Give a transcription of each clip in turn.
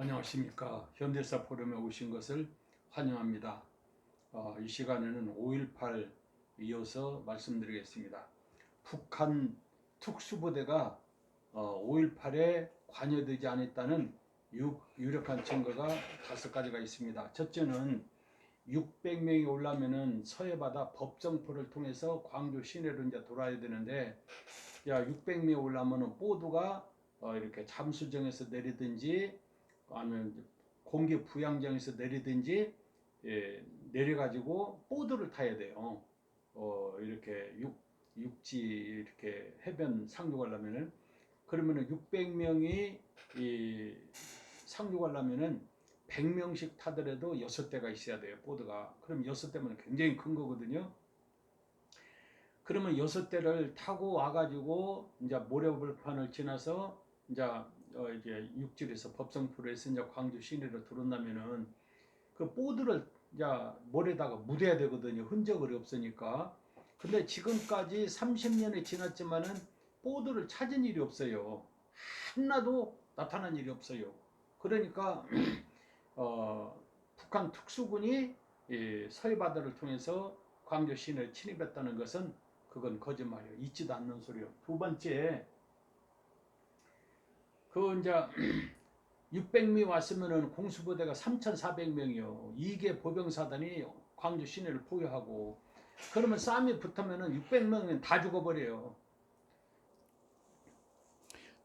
안녕하십니까. 현대사 포럼에 오신 것을 환영합니다. 이 시간에는 5.18 이어서 말씀드리겠습니다. 북한 특수부대가 5.18에 관여되지 않았다는 유력한 증거가 5가지가 있습니다. 첫째는 600명이 올라면은 서해바다 법정포를 통해서 광주 시내로 이제 돌아야 되는데, 600명이 올라면은 보드가 이렇게 잠수정에서 내리든지 아니면 공개 부양장에서 내리든지 내려가지고 보드를 타야 돼요. 이렇게 육지 이렇게 해변 상륙하려면은, 그러면은 600명이 상륙하려면은 100명씩 타더라도 6대가 있어야 돼요, 보드가. 그럼 6대면 굉장히 큰 거거든요. 그러면 6대를 타고 와가지고 이제 모래벌판을 지나서 이제 육지에서 법성포로에서 이제 광주 시내로 들어온다면은 그 보드를 이제 모래다가 묻어야 되거든요. 흔적이 없으니까. 근데 지금까지 30년이 지났지만은 보드를 찾은 일이 없어요. 하나도 나타난 일이 없어요. 그러니까 북한 특수군이 서해바다를 통해서 광주 시내를 침입했다는 것은 그건 거짓말이에요. 있지도 않는 소리요. 두 번째, 이제 600명 왔으면은 공수부대가 3,400명이요. 이게 보병사단이 광주 시내를 포위하고, 그러면 싸움이 붙으면은 600명은 다 죽어버려요.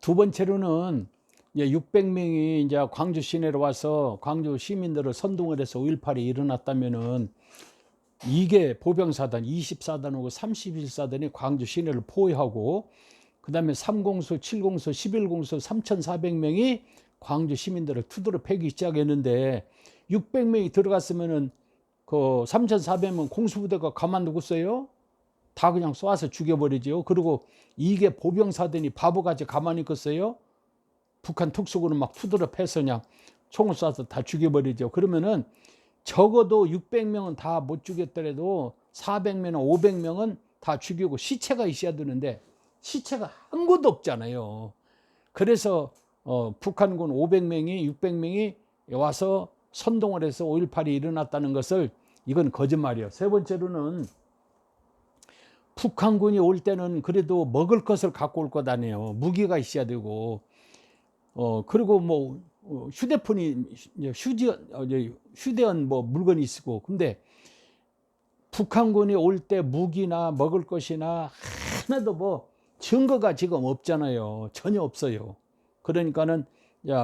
두 번째로는 600명이 이제 광주 시내로 와서 광주 시민들을 선동을 해서 5.18이 일어났다면은 이게 보병사단 20사단하고 31사단이 광주 시내를 포위하고, 그 다음에 3공수, 7공수, 11공수 3,400명이 광주 시민들을 투드로 패기 시작했는데, 600명이 들어갔으면은 그 3,400명 공수부대가 가만두겠어요? 다 그냥 쏴서 죽여버리죠. 그리고 이게 보병사단이 바보같이 가만히 있겠어요? 북한 특수군은 막 투드로 패서 그냥 총을 쏴서 다 죽여버리죠. 그러면은 적어도 600명은 다 못 죽였더라도 400명이나 500명은 다 죽이고 시체가 있어야 되는데 시체가 한 곳도 없잖아요. 그래서 북한군 500명이 600명이 와서 선동을 해서 5.18이 일어났다는 것을, 이건 거짓말이에요. 세 번째로는 북한군이 올 때는 그래도 먹을 것을 갖고 올 것 아니에요. 무기가 있어야 되고, 그리고 뭐 휴대폰이 휴대한 뭐 물건이 있고. 근데 북한군이 올 때 무기나 먹을 것이나 하나도 뭐 증거가 지금 없잖아요. 전혀 없어요. 그러니까는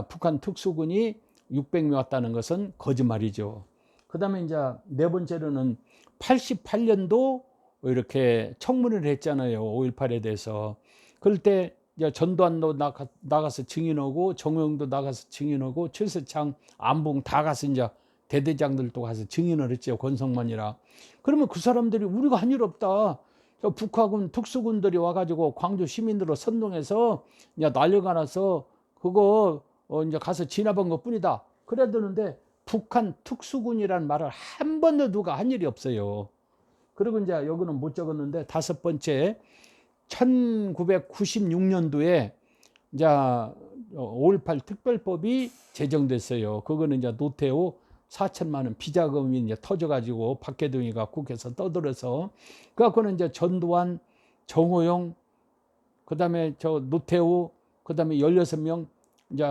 북한 특수군이 600명 왔다는 것은 거짓말이죠. 그 다음에 이제 네 번째로는 88년도 이렇게 청문회를 했잖아요. 5.18에 대해서. 그럴 때 전두환도 나가서 증인하고, 정영도 나가서 증인하고, 최세창, 안봉 다 가서 이제 대대장들도 가서 증인을 했죠. 권성만이라. 그러면 그 사람들이 우리가 한 일 없다, 북한군 특수군들이 와가지고 광주 시민들을 선동해서 이제 난리가 나서 그거 이제 가서 진압한 것 뿐이다, 그래야 되는데 북한 특수군이라는 말을 한 번도 누가 한 일이 없어요. 그리고 이제 여기는 못 적었는데, 다섯 번째, 1996년도에 이제 5.18 특별법이 제정됐어요. 그거는 이제 노태우 4천만 원 비자금이 이제 터져가지고 박해동이가 국회에서 떠들어서, 그래갖고는 이제 전두환, 정호영, 그다음에 노태우, 그다음에 16명 이제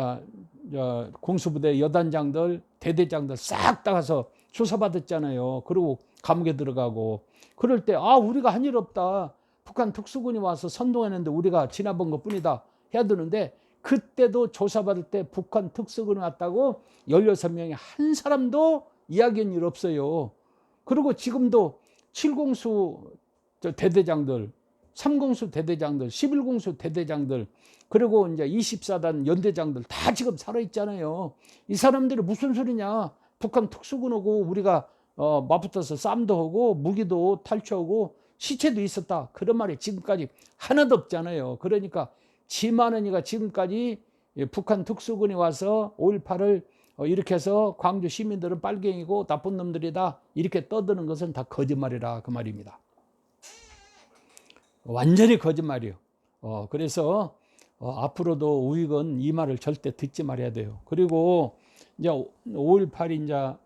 공수부대 여단장들, 대대장들 싹 다 가서 조사받았잖아요. 그리고 감옥에 들어가고. 그럴 때 우리가 한 일 없다, 북한 특수군이 와서 선동했는데 우리가 지나본 것 뿐이다 해야 되는데, 그때도 조사받을 때 북한 특수군이 왔다고 16명이 한 사람도 이야기한 일 없어요. 그리고 지금도 7공수 대대장들, 3공수 대대장들, 11공수 대대장들, 그리고 이제 24단 연대장들 다 지금 살아있잖아요. 이 사람들이 무슨 소리냐. 북한 특수군하고 우리가 맞붙어서 싸움도 하고 무기도 탈취하고 시체도 있었다, 그런 말이 지금까지 하나도 없잖아요. 그러니까 지만은이가 지금까지 북한 특수군이 와서 5.18을 이렇게 해서 광주 시민들은 빨갱이고 나쁜 놈들이다 이렇게 떠드는 것은 다 거짓말이라, 그 말입니다. 완전히 거짓말이에요. 그래서 앞으로도 우익은 이 말을 절대 듣지 말아야 돼요. 그리고 이제 5.18이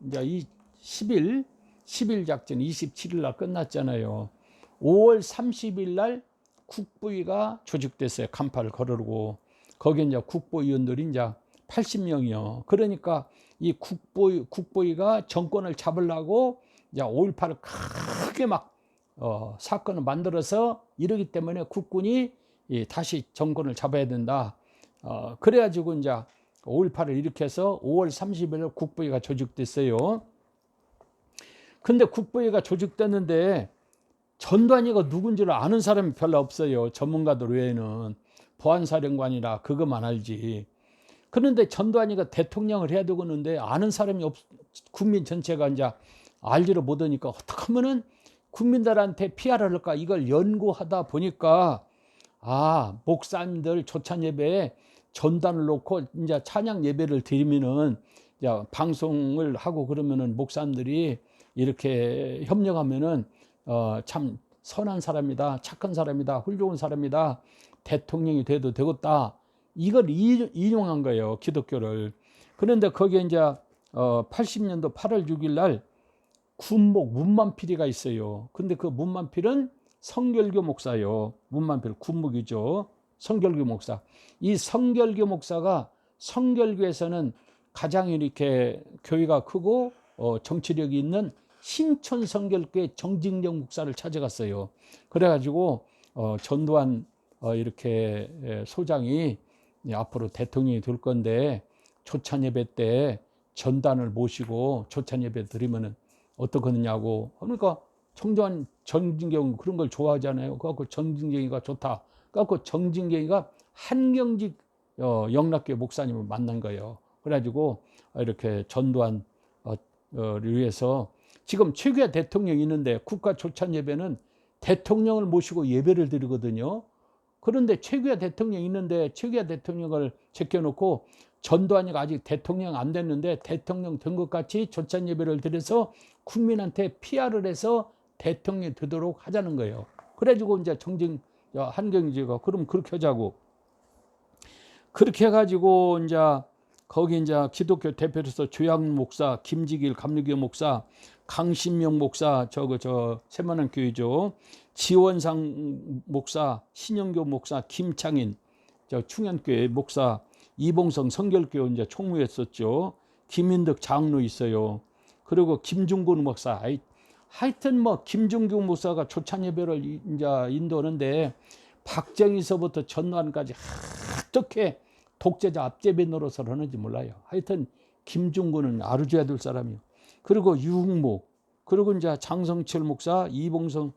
이제 이 10일 작전 27일 날 끝났잖아요. 5월 30일 날 국부위가 조직됐어요. 간파를 거르고 거기에 이제 국보위원들이 이제 80명이요. 그러니까 이 국보위가 정권을 잡으려고 이제 5.18을 크게 막 사건을 만들어서 이러기 때문에 국군이 다시 정권을 잡아야 된다. 그래가지고 이제 5.18을 일으켜서 5월 30일 국보위가 조직됐어요. 근데 국보위가 조직됐는데 전두환이가 누군지를 아는 사람이 별로 없어요. 전문가들 외에는. 보안사령관이라 그것만 알지. 그런데 전두환이가 대통령을 해야 되겠는데 아는 사람이 국민 전체가 이제 알지를 못하니까 어떻게 하면은 국민들한테 피해를 할까 이걸 연구하다 보니까 목사님들 조찬 예배에 전단을 놓고 이제 찬양 예배를 드리면은 이제 방송을 하고 그러면은 목사님들이 이렇게 협력하면은 참 선한 사람이다, 착한 사람이다, 훌륭한 사람이다, 대통령이 돼도 되겠다. 이걸 인용한 거예요, 기독교를. 그런데 거기에 이제 80년도 8월 6일 날 군목 문만필이가 있어요. 근데 그 문만필은 성결교 목사요. 문만필 군목이죠. 성결교 목사. 이 성결교 목사가 성결교에서는 가장 이렇게 교회가 크고 정치력이 있는 신촌 성결교의 정진경 목사를 찾아갔어요. 그래가지고 전두환 이렇게 소장이 앞으로 대통령이 될 건데 조찬 예배 때 전단을 모시고 조찬 예배 드리면은 어떻겠느냐고. 그러니까 전두환 정진경 그런 걸 좋아하잖아요. 그래갖고 정진경이가 좋다. 그래갖고 정진경이가 한경직 영락교회 목사님을 만난 거예요. 그래가지고 이렇게 전두환 위해서 지금 최규하 대통령이 있는데 국가 조찬 예배는 대통령을 모시고 예배를 드리거든요. 그런데 최규하 대통령이 있는데 최규하 대통령을 제껴놓고 전두환이가 아직 대통령 안 됐는데 대통령 된 것 같이 조찬 예배를 드려서 국민한테 PR을 해서 대통령이 되도록 하자는 거예요. 그래가지고 이제 한경지가 그럼 그렇게 하자고. 그렇게 해가지고 이제 거기 이제 기독교 대표로서 조양 목사, 김지길 감리교 목사, 강신명 목사, 세만한 교회죠. 지원상 목사, 신영교 목사, 김창인, 충현교회 목사, 이봉성 성결교회 이제 총무했었죠. 김인덕 장로 있어요. 그리고 김중근 목사. 하여튼 김중근 목사가 조찬 예배를 이제 인도하는데 박정희서부터 전두환까지 어떻게 독재자 앞제비 노릇을 하는지 몰라요. 하여튼 김중근은 알아줘야 될 사람이요. 그리고 유흥목, 그리고 이제 장성철 목사, 이봉성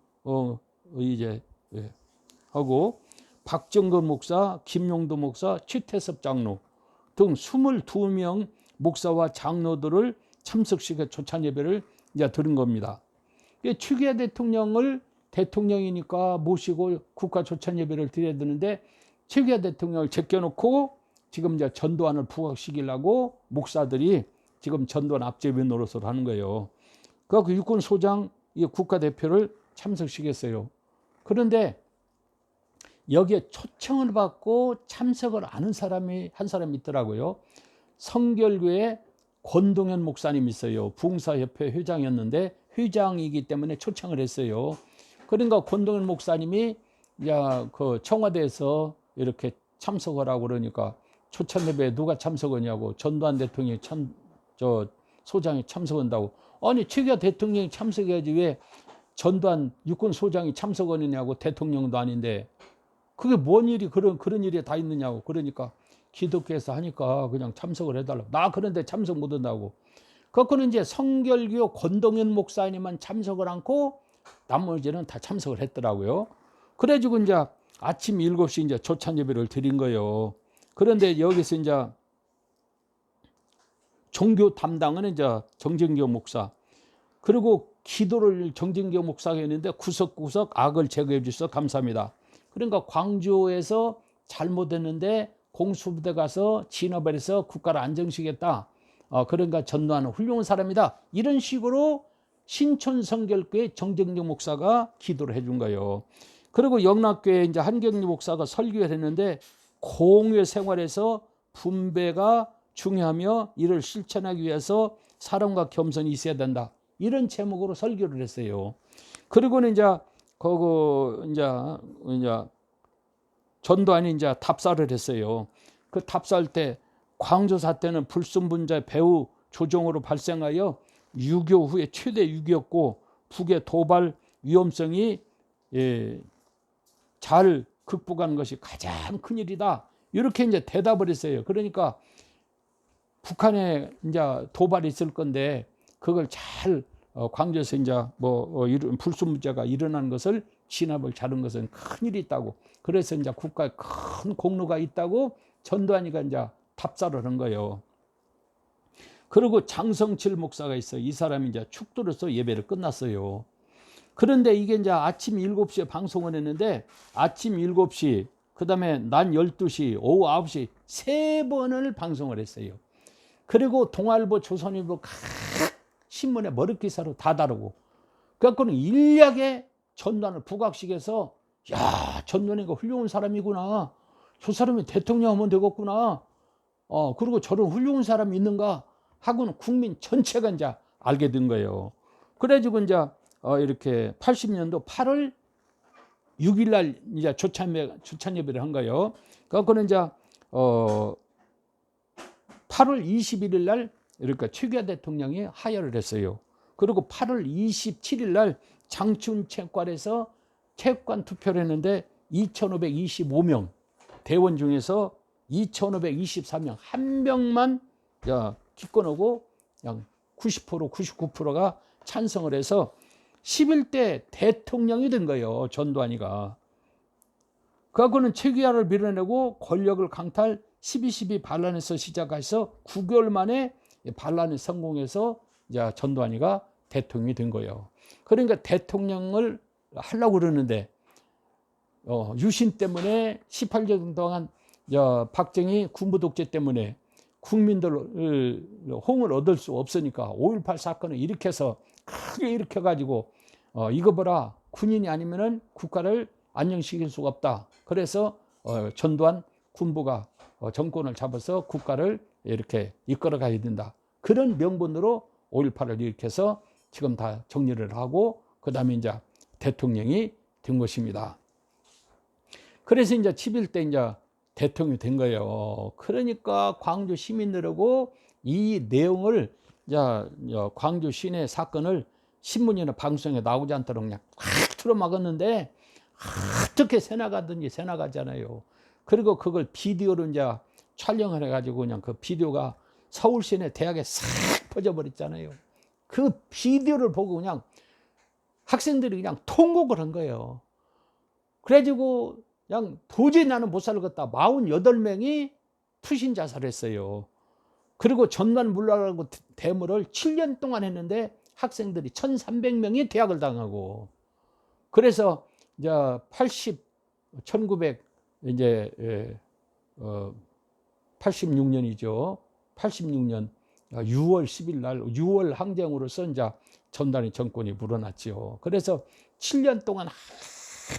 하고 박정근 목사, 김용도 목사, 최태섭 장로 등 22명 목사와 장로들을 참석시켜 조찬 예배를 이제 들은 겁니다. 최규하 대통령을 대통령이니까 모시고 국가 조찬 예배를 드려야 되는데 최규하 대통령을 제껴놓고 지금 이제 전두환을 부각시키려고 목사들이 지금 전두환 앞제비 노릇을 하는 거예요. 그 육군 소장 국가대표를 참석시켰어요. 그런데 여기에 초청을 받고 참석을 하는 사람이 한 사람이 있더라고요. 성결교회 권동현 목사님 있어요. 부흥사협회 회장이었는데 회장이기 때문에 초청을 했어요. 그러니까 권동현 목사님이 그 청와대에서 이렇게 참석을 하고 그러니까 초청 예배에 누가 참석하냐고. 전두환 대통령이 소장이 참석한다고. 아니 최규하 대통령이 참석해야지 왜 전두환 육군 소장이 참석하느냐고. 대통령도 아닌데 그게 뭔 일이 그런 일이 다 있느냐고. 그러니까 기독교에서 하니까 그냥 참석을 해달라고. 나 그런데 참석 못한다고. 그거는 이제 성결교 권동현 목사님만 참석을 않고 나머지는 다 참석을 했더라고요. 그래가지고 이제 아침 7시 이제 조찬 예배를 드린 거예요. 그런데 여기서 이제 종교 담당은 이제 정진교 목사, 그리고 기도를 정진교 목사가 했는데 구석구석 악을 제거해 주셔서 감사합니다. 그러니까 광주에서 잘못했는데 공수부대 가서 진압을 해서 국가를 안정시켰다. 그러니까 전두환은 훌륭한 사람이다. 이런 식으로 신촌 성결교회 정진교 목사가 기도를 해준 거예요. 그리고 영락교회 이제 한경리 목사가 설교를 했는데 공회 생활에서 분배가 중요하며 이를 실천하기 위해서 사랑과 겸손이 있어야 된다. 이런 제목으로 설교를 했어요. 그리고는 이제 전두환이 이제 답사를 했어요. 그 답사할 때 광주 사태는 불순분자 배후 조정으로 발생하여 6.25 후에 최대 위기였고 북의 도발 위험성이 잘 극복하는 것이 가장 큰 일이다. 이렇게 이제 대답을 했어요. 그러니까 북한에 이제 도발이 있을 건데 그걸 잘 광주에서 이제 불순물자가 일어난 것을 진압을 잘한 것은 큰 일이 있다고. 그래서 이제 국가에 큰 공로가 있다고 전두환이가 이제 답사를 한 거예요. 그리고 장성칠 목사가 있어요. 이 사람이 이제 축도로서 예배를 끝났어요. 그런데 이게 이제 아침 7시에 방송을 했는데 아침 7시, 그 다음에 낮 12시, 오후 9시 3번을 방송을 했어요. 그리고 동아일보, 조선일보 각 신문에 머릿기사로 다 다루고, 그래갖고는 일약에 전두환을 부각시켜서 야, 전두환이가 훌륭한 사람이구나. 저 사람이 대통령 하면 되겠구나. 그리고 저런 훌륭한 사람이 있는가 하고는 국민 전체가 이제 알게 된 거예요. 그래가지고 이제 이렇게 80년도 8월 6일 날 이제 조찬 예배를 한 거예요. 그래갖고는 이제 8월 21일 날 이렇게 최규하 대통령이 하야를 했어요. 그리고 8월 27일 날 장춘 체육관에서 체육관 투표를 했는데 2,525명 대원 중에서 2,524명 한 명만 기권하고 그냥 90% 99%가 찬성을 해서 11대 대통령이 된 거예요. 전두환이가. 그하고는 최규하를 밀어내고 권력을 강탈 12.12 반란에서 시작해서 9개월 만에 반란에 성공해서 이제 전두환이가 대통령이 된 거예요. 그러니까 대통령을 하려고 그러는데 유신 때문에 18년 동안 박정희 군부 독재 때문에 국민들 호응을 얻을 수 없으니까 5.18 사건을 일으켜서 크게 일으켜가지고 이거 보라, 군인이 아니면은 국가를 안정시킬 수가 없다. 그래서 전두환 군부가 정권을 잡아서 국가를 이렇게 이끌어 가야 된다. 그런 명분으로 5.18을 일으켜서 지금 다 정리를 하고 그 다음에 이제 대통령이 된 것입니다. 그래서 이제 11대 이제 대통령이 된 거예요. 그러니까 광주 시민들하고 이 내용을 광주 시내 사건을 신문이나 방송에 나오지 않도록 그냥 확 틀어막았는데 어떻게 새나가든지 새나가잖아요. 그리고 그걸 비디오로 이제 촬영을 해가지고 그냥 그 비디오가 서울 시내 대학에 싹 퍼져버렸잖아요. 그 비디오를 보고 그냥 학생들이 그냥 통곡을 한 거예요. 그래가지고 그냥 도저히 나는 못 살겠다. 48명이 투신 자살했어요. 그리고 전두환 물러가라고 데모를 7년 동안 했는데 학생들이 1,300명이 대학을 당하고, 그래서 이제 86년이죠. 86년 6월 10일 날 6월 항쟁으로서 이제 전두환이 정권이 물러났죠. 그래서 7년 동안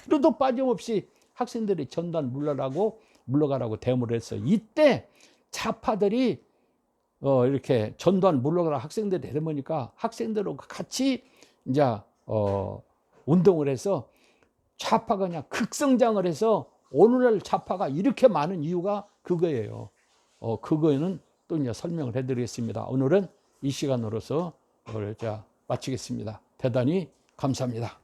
하루도 빠짐없이 학생들이 전두환 물러가라고 데모를 했어요. 이때 좌파들이 이렇게 전두환 물러가라 학생들이 데모니까 학생들하고 같이 이제 운동을 해서 좌파가 그냥 극성장을 해서 오늘날 좌파가 이렇게 많은 이유가 그거예요. 그거는 또 이제 설명을 해드리겠습니다. 오늘은 이 시간으로서 마치겠습니다. 대단히 감사합니다.